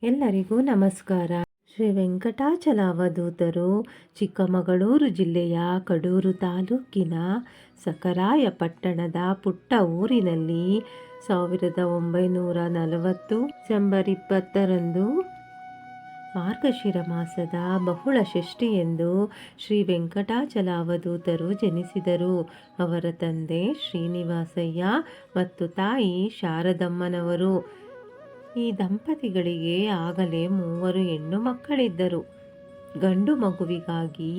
ಎಲ್ಲರಿಗೂ ನಮಸ್ಕಾರ. ಶ್ರೀ ವೆಂಕಟಾಚಲ ಅವಧೂತರು ಚಿಕ್ಕಮಗಳೂರು ಜಿಲ್ಲೆಯ ಕಡೂರು ತಾಲೂಕಿನ ಸಖರಾಯ ಪಟ್ಟಣದ ಪುಟ್ಟ ಊರಿನಲ್ಲಿ 1940 ಡಿಸೆಂಬರ್ 20ರಂದು ಮಾರ್ಗಶಿರ ಮಾಸದ ಬಹುಳ ಷಷ್ಠಿಯೆಂದು ಶ್ರೀ ವೆಂಕಟಾಚಲ ಅವಧೂತರು ಜನಿಸಿದರು. ಅವರ ತಂದೆ ಶ್ರೀನಿವಾಸಯ್ಯ ಮತ್ತು ತಾಯಿ ಶಾರದಮ್ಮನವರು. ಈ ದಂಪತಿಗಳಿಗೆ ಆಗಲೇ 3 ಹೆಣ್ಣು ಮಕ್ಕಳಿದ್ದರು. ಗಂಡು ಮಗುವಿಗಾಗಿ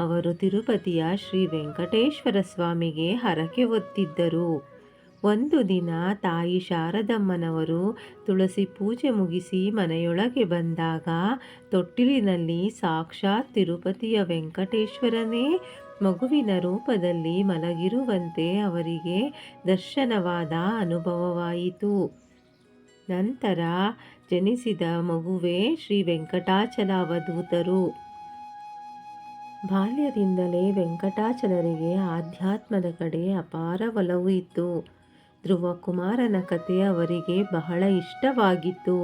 ಅವರು ತಿರುಪತಿಯ ಶ್ರೀ ವೆಂಕಟೇಶ್ವರ ಸ್ವಾಮಿಗೆ ಹರಕೆ ಹೊತ್ತಿದ್ದರು. ಒಂದು ದಿನ ತಾಯಿ ಶಾರದಮ್ಮನವರು ತುಳಸಿ ಪೂಜೆ ಮುಗಿಸಿ ಮನೆಯೊಳಗೆ ಬಂದಾಗ ತೊಟ್ಟಿಲಿನಲ್ಲಿ ಸಾಕ್ಷಾತ್ ತಿರುಪತಿಯ ವೆಂಕಟೇಶ್ವರನೇ ಮಗುವಿನ ರೂಪದಲ್ಲಿ ಮಲಗಿರುವಂತೆ ಅವರಿಗೆ ದರ್ಶನವಾದ ಅನುಭವವಾಯಿತು. ನಂತರ ಜನಿಸಿದ ಮಗುವೇ ಶ್ರೀ ವೆಂಕಟಾಚಲ ಅವಧೂತರು. ಬಾಲ್ಯದಿಂದಲೇ ವೆಂಕಟಾಚಲರಿಗೆ ಆಧ್ಯಾತ್ಮದ ಕಡೆ ಅಪಾರ ಒಲವು ಇತ್ತು. ಧ್ರುವ ಕುಮಾರನ ಕಥೆ ಅವರಿಗೆ ಬಹಳ ಇಷ್ಟವಾಗಿತ್ತು.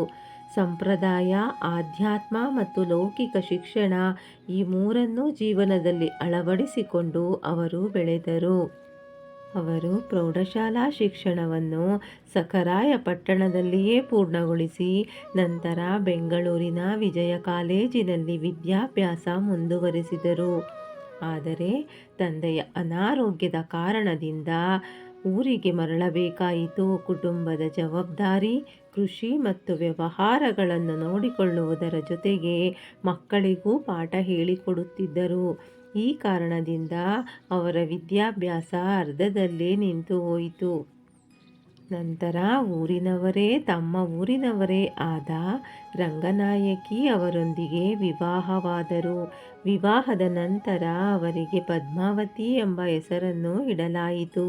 ಸಂಪ್ರದಾಯ, ಆಧ್ಯಾತ್ಮ ಮತ್ತು ಲೌಕಿಕ ಶಿಕ್ಷಣ ಈ ಮೂರನ್ನೂ ಜೀವನದಲ್ಲಿ ಅಳವಡಿಸಿಕೊಂಡು ಅವರು ಬೆಳೆದರು. ಅವರು ಪ್ರೌಢಶಾಲಾ ಶಿಕ್ಷಣವನ್ನು ಸಖರಾಯ ಪಟ್ಟಣದಲ್ಲಿಯೇ ಪೂರ್ಣಗೊಳಿಸಿ ನಂತರ ಬೆಂಗಳೂರಿನ ವಿಜಯ ಕಾಲೇಜಿನಲ್ಲಿ ವಿದ್ಯಾಭ್ಯಾಸ ಮುಂದುವರೆಸಿದರು. ಆದರೆ ತಂದೆಯ ಅನಾರೋಗ್ಯದ ಕಾರಣದಿಂದ ಊರಿಗೆ ಮರಳಬೇಕಾಯಿತು. ಕುಟುಂಬದ ಜವಾಬ್ದಾರಿ, ಕೃಷಿ ಮತ್ತು ವ್ಯವಹಾರಗಳನ್ನು ನೋಡಿಕೊಳ್ಳುವುದರ ಜೊತೆಗೆ ಮಕ್ಕಳಿಗೂ ಪಾಠ ಹೇಳಿಕೊಡುತ್ತಿದ್ದರು. ಈ ಕಾರಣದಿಂದ ಅವರ ವಿದ್ಯಾಭ್ಯಾಸ ಅರ್ಧದಲ್ಲೇ ನಿಂತು ಹೋಯಿತು. ನಂತರ ಊರಿನವರೇ ತಮ್ಮ ಊರಿನವರೇ ಆದ ರಂಗನಾಯಕಿ ಅವರೊಂದಿಗೆ ವಿವಾಹವಾದರು. ವಿವಾಹದ ನಂತರ ಅವರಿಗೆ ಪದ್ಮಾವತಿ ಎಂಬ ಹೆಸರನ್ನು ಇಡಲಾಯಿತು.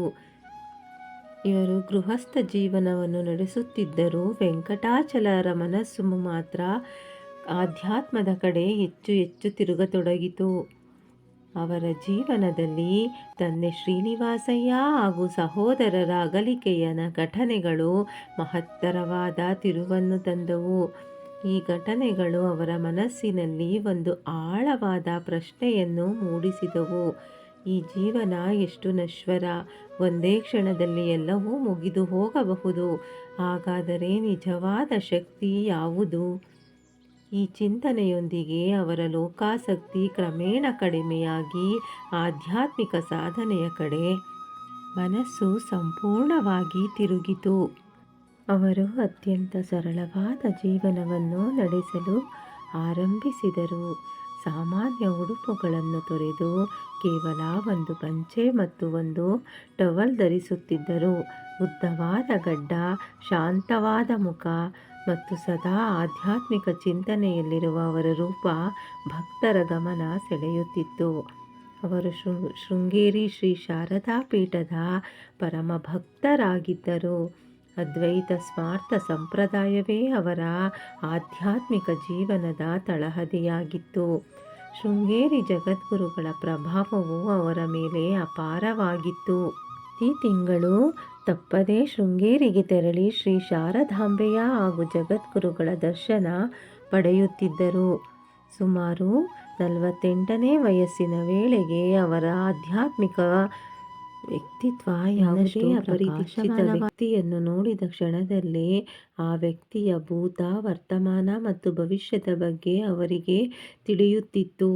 ಇವರು ಗೃಹಸ್ಥ ಜೀವನವನ್ನು ನಡೆಸುತ್ತಿದ್ದರೂ ವೆಂಕಟಾಚಲರ ಮನಸ್ಸು ಮಾತ್ರ ಆಧ್ಯಾತ್ಮದ ಕಡೆ ಹೆಚ್ಚು ಹೆಚ್ಚು ತಿರುಗತೊಡಗಿತು. ಅವರ ಜೀವನದಲ್ಲಿ ತಂದೆ ಶ್ರೀನಿವಾಸಯ್ಯ ಹಾಗೂ ಸಹೋದರರ ಅಗಲಿಕೆಯ ಘಟನೆಗಳು ಮಹತ್ತರವಾದ ತಿರುವನ್ನು ತಂದವು. ಈ ಘಟನೆಗಳು ಅವರ ಮನಸ್ಸಿನಲ್ಲಿ ಒಂದು ಆಳವಾದ ಪ್ರಶ್ನೆಯನ್ನು ಮೂಡಿಸಿದವು. ಈ ಜೀವನ ಎಷ್ಟು ನಶ್ವರ, ಒಂದೇ ಕ್ಷಣದಲ್ಲಿ ಎಲ್ಲವೂ ಮುಗಿದು ಹೋಗಬಹುದು. ಹಾಗಾದರೆ ನಿಜವಾದ ಶಕ್ತಿ ಯಾವುದು? ಈ ಚಿಂತನೆಯೊಂದಿಗೆ ಅವರ ಲೋಕಾಸಕ್ತಿ ಕ್ರಮೇಣ ಕಡಿಮೆಯಾಗಿ ಆಧ್ಯಾತ್ಮಿಕ ಸಾಧನೆಯ ಕಡೆ ಮನಸ್ಸು ಸಂಪೂರ್ಣವಾಗಿ ತಿರುಗಿತು. ಅವರು ಅತ್ಯಂತ ಸರಳವಾದ ಜೀವನವನ್ನು ನಡೆಸಲು ಆರಂಭಿಸಿದರು. ಸಾಮಾನ್ಯ ಉಡುಪುಗಳನ್ನು ತೊರೆದು ಕೇವಲ ಒಂದು ಪಂಚೆ ಮತ್ತು ಒಂದು ಟವಲ್ ಧರಿಸುತ್ತಿದ್ದರು. ಉದ್ದವಾದ ಗಡ್ಡ, ಶಾಂತವಾದ ಮುಖ ಮತ್ತು ಸದಾ ಆಧ್ಯಾತ್ಮಿಕ ಚಿಂತನೆಯಲ್ಲಿರುವ ಅವರ ರೂಪ ಭಕ್ತರ ಗಮನ ಸೆಳೆಯುತ್ತಿತ್ತು. ಅವರು ಶೃಂಗೇರಿ ಶ್ರೀ ಶಾರದಾ ಪೀಠದ ಪರಮ ಭಕ್ತರಾಗಿದ್ದರು. ಅದ್ವೈತ ಸ್ಮಾರ್ತ ಸಂಪ್ರದಾಯವೇ ಅವರ ಆಧ್ಯಾತ್ಮಿಕ ಜೀವನದ ತಳಹದಿಯಾಗಿತ್ತು. ಶೃಂಗೇರಿ ಜಗದ್ಗುರುಗಳ ಪ್ರಭಾವವು ಅವರ ಮೇಲೆ ಅಪಾರವಾಗಿತ್ತು. ಪ್ರತಿ ತಿಂಗಳು ತಪ್ಪದೇ ಶೃಂಗೇರಿಗೆ ತೆರಳಿ ಶ್ರೀ ಶಾರದಾಂಬೆಯ ಹಾಗೂ ಜಗದ್ಗುರುಗಳ ದರ್ಶನ ಪಡೆಯುತ್ತಿದ್ದರು. ಸುಮಾರು 48ನೇ ವಯಸ್ಸಿನ ವೇಳೆಗೆ ಅವರ ಆಧ್ಯಾತ್ಮಿಕ ವ್ಯಕ್ತಿತ್ವ ಯಾವುದೇ ಅಪರಿಚಿತ ವ್ಯಕ್ತಿಯನ್ನು ನೋಡಿದ ಕ್ಷಣದಲ್ಲೇ ಆ ವ್ಯಕ್ತಿಯ ಭೂತ, ವರ್ತಮಾನ ಮತ್ತು ಭವಿಷ್ಯದ ಬಗ್ಗೆ ಅವರಿಗೆ ತಿಳಿಯುತ್ತಿತ್ತು.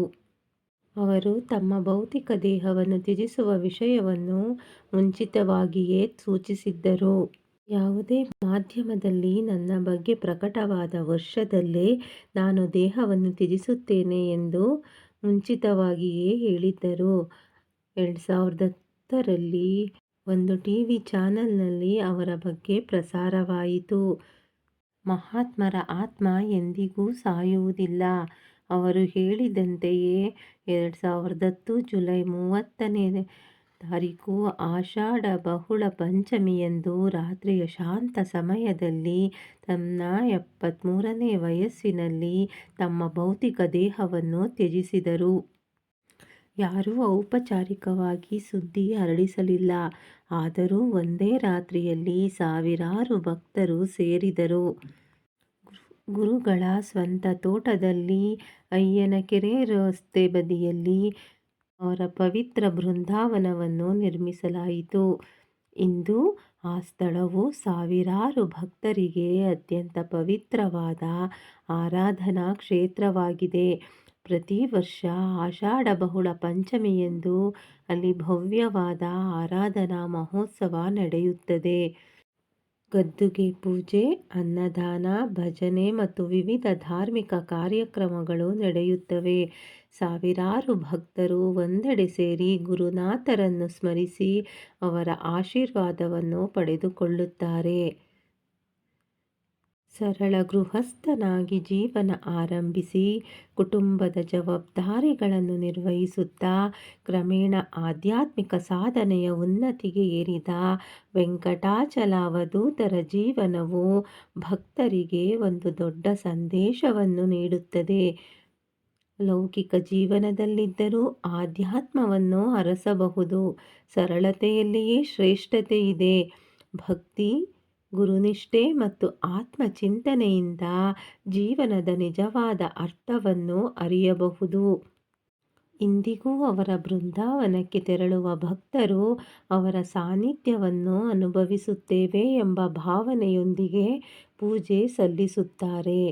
ಅವರು ತಮ್ಮ ಭೌತಿಕ ದೇಹವನ್ನು ತ್ಯಜಿಸುವ ವಿಷಯವನ್ನು ಮುಂಚಿತವಾಗಿಯೇ ಸೂಚಿಸಿದ್ದರು. ಯಾವುದೇ ಮಾಧ್ಯಮದಲ್ಲಿ ನನ್ನ ಬಗ್ಗೆ ಪ್ರಕಟವಾದ ವರ್ಷದಲ್ಲೇ ನಾನು ದೇಹವನ್ನು ತ್ಯಜಿಸುತ್ತೇನೆ ಎಂದು ಮುಂಚಿತವಾಗಿಯೇ ಹೇಳಿದ್ದರು. 2010ರಲ್ಲಿ ಒಂದು ಟಿವಿ ಚಾನೆಲ್ನಲ್ಲಿ ಅವರ ಬಗ್ಗೆ ಪ್ರಸಾರವಾಯಿತು. ಮಹಾತ್ಮರ ಆತ್ಮ ಎಂದಿಗೂ ಸಾಯುವುದಿಲ್ಲ. ಅವರು ಹೇಳಿದಂತೆಯೇ 2010 ಜುಲೈ 30ನೇ ತಾರೀಕು ಆಷಾಢ ಬಹುಳ ಪಂಚಮಿಯಂದು ರಾತ್ರಿಯ ಶಾಂತ ಸಮಯದಲ್ಲಿ ತನ್ನ 73ನೇ ವಯಸ್ಸಿನಲ್ಲಿ ತಮ್ಮ ಭೌತಿಕ ದೇಹವನ್ನು ತ್ಯಜಿಸಿದರು. ಯಾರೂ ಔಪಚಾರಿಕವಾಗಿ ಸುದ್ದಿ ಹರಡಿಸಲಿಲ್ಲ. ಆದರೂ ಒಂದೇ ರಾತ್ರಿಯಲ್ಲಿ ಸಾವಿರಾರು ಭಕ್ತರು ಸೇರಿದರು. ಗುರುಗಳ ಸ್ವಂತ ತೋಟದಲ್ಲಿ, ಅಯ್ಯನಕೆರೆ ರಸ್ತೆ ಬದಿಯಲ್ಲಿ ಅವರ ಪವಿತ್ರ ಬೃಂದಾವನವನ್ನು ನಿರ್ಮಿಸಲಾಯಿತು. ಇಂದು ಆ ಸ್ಥಳವು ಸಾವಿರಾರು ಭಕ್ತರಿಗೆ ಅತ್ಯಂತ ಪವಿತ್ರವಾದ ಆರಾಧನಾ ಕ್ಷೇತ್ರವಾಗಿದೆ. ಪ್ರತಿ ವರ್ಷ ಆಷಾಢ ಬಹುಳ ಪಂಚಮಿಯಂದು ಅಲ್ಲಿ ಭವ್ಯವಾದ ಆರಾಧನಾ ಮಹೋತ್ಸವ ನಡೆಯುತ್ತದೆ. ಗದ್ದುಗೆ ಪೂಜೆ, ಅನ್ನದಾನ, ಭಜನೆ ಮತ್ತು ವಿವಿಧ ಧಾರ್ಮಿಕ ಕಾರ್ಯಕ್ರಮಗಳು ನಡೆಯುತ್ತವೆ. ಸಾವಿರಾರು ಭಕ್ತರು ಒಂದೆಡೆ ಸೇರಿ ಗುರುನಾಥರನ್ನು ಸ್ಮರಿಸಿ ಅವರ ಆಶೀರ್ವಾದವನ್ನು ಪಡೆದುಕೊಳ್ಳುತ್ತಾರೆ. ಸರಳ ಗೃಹಸ್ಥನಾಗಿ ಜೀವನ ಆರಂಭಿಸಿ ಕುಟುಂಬದ ಜವಾಬ್ದಾರಿಗಳನ್ನು ನಿರ್ವಹಿಸುತ್ತಾ ಕ್ರಮೇಣ ಆಧ್ಯಾತ್ಮಿಕ ಸಾಧನೆಯ ಉನ್ನತಿಗೆ ಏರಿದ ವೆಂಕಟಾಚಲಾವಧೂತರ ಜೀವನವು ಭಕ್ತರಿಗೆ ಒಂದು ದೊಡ್ಡ ಸಂದೇಶವನ್ನು ನೀಡುತ್ತದೆ. ಲೌಕಿಕ ಜೀವನದಲ್ಲಿದ್ದರೂ ಆಧ್ಯಾತ್ಮವನ್ನು ಅರಸಬಹುದು. ಸರಳತೆಯಲ್ಲಿಯೇ ಶ್ರೇಷ್ಠತೆ ಇದೆ. ಭಕ್ತಿ, ಗುರುನಿಷ್ಠೆ ಮತ್ತು ಆತ್ಮಚಿಂತನೆಯಿಂದ ಜೀವನದ ನಿಜವಾದ ಅರ್ಥವನ್ನು ಅರಿಯಬಹುದು. ಇಂದಿಗೂ ಅವರ ಬೃಂದಾವನಕ್ಕೆ ತೆರಳುವ ಭಕ್ತರು ಅವರ ಸಾನ್ನಿಧ್ಯವನ್ನು ಅನುಭವಿಸುತ್ತೇವೆ ಎಂಬ ಭಾವನೆಯೊಂದಿಗೆ ಪೂಜೆ ಸಲ್ಲಿಸುತ್ತಾರೆ.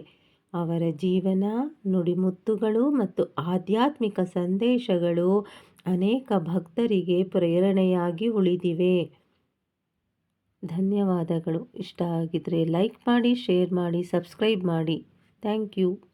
ಅವರ ಜೀವನ, ನುಡಿಮುತ್ತುಗಳು ಮತ್ತು ಆಧ್ಯಾತ್ಮಿಕ ಸಂದೇಶಗಳು ಅನೇಕ ಭಕ್ತರಿಗೆ ಪ್ರೇರಣೆಯಾಗಿ ಉಳಿದಿವೆ. ಧನ್ಯವಾದಗಳು. ಇಷ್ಟ ಆಗಿದ್ರೆ ಲೈಕ್ ಮಾಡಿ, ಶೇರ್ ಮಾಡಿ, ಸಬ್ಸ್ಕ್ರೈಬ್ ಮಾಡಿ. Thank you.